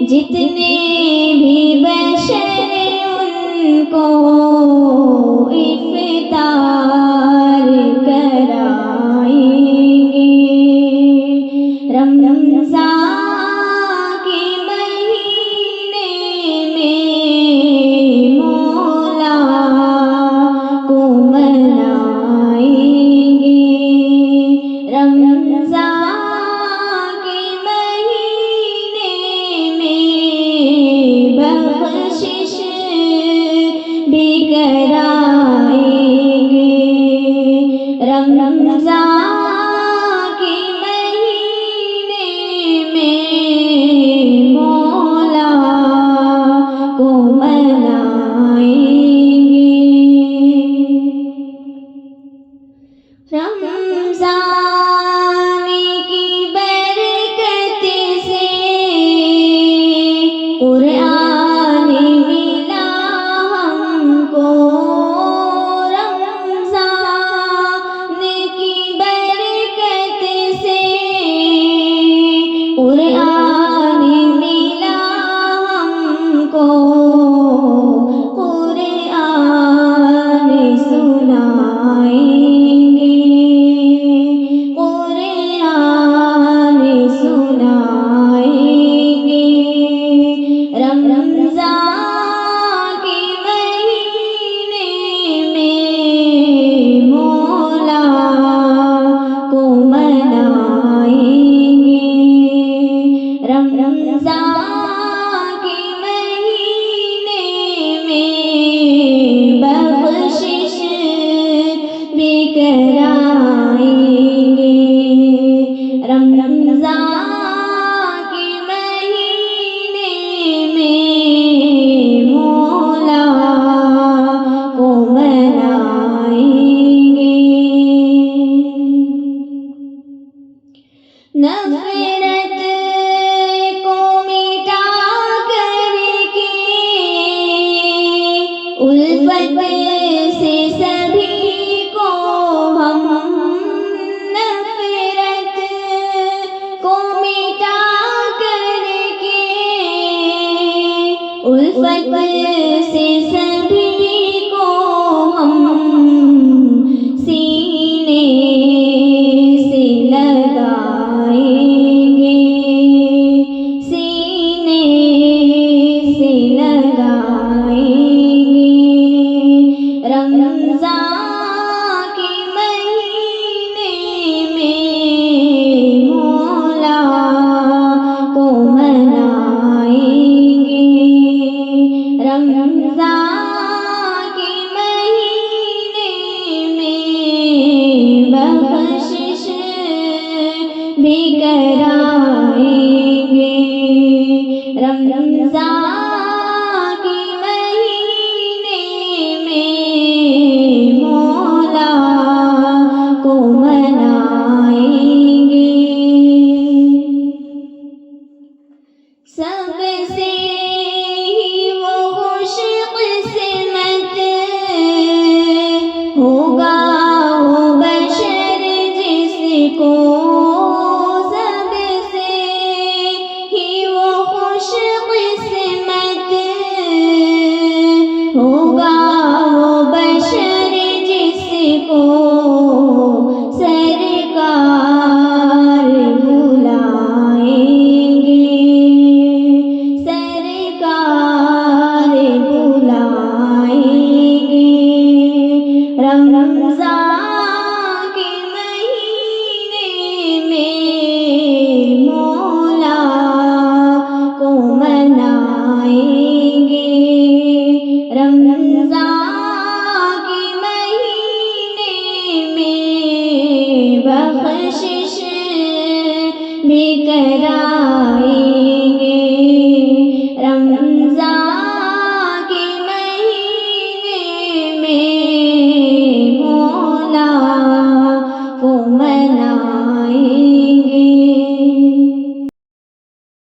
جتنے بھی بشر ان کو افطار کرائیں گے۔ رمضان کے مہینے میں مولا کو منائیں گے۔ رمضان کے مہینے میں بخشش بھی کرائیں گے۔ رمضان کے مہینے میں مولا کو منائیں گے۔ رمضان کی برکت سے قرآن ملا ہم کو۔ رمضان کی برکت سے قرآن ملا ہم کو۔ قرآن سنائیں گے، قرآن سنائیں گے۔ رمضان کے مہینے میں مولا کو منائیں گے۔ رمضان کے مہینے میں بخشش بھی کرائیں گے۔ رمضان کے مہینے میں مولا کو منائیں گے۔ نفرت کو مٹا کر کے الفت سے سبھی کو ہم، نفرت کو مٹا کر کے الفت سے سبھی کو ہم سینے سے لگائیں گے، سینے سے لگائیں گے۔ رمضان کے مہینے میں مولا کو منائیں گے۔ رمضان کے مہینے میں بخشش بھی کرائیں گے۔ رمضان کے مہینے میں مولا کو منائیں گے۔ سب سے ہی وہ خوش قسمت ہوگا وہ بشر جس کو، سب سے ہی وہ خوش قسمت ہوگا وہ بشر جس کو سرکار بلائیں گے، سرکار بلائیں گے۔ رمضان کے مہینے میں مولا کو منائیں گے۔ رمضان کے مہینے میں بخشش بھی کرائیں گے۔ رمضان کے مہینے میں مولا کو منائیں گے۔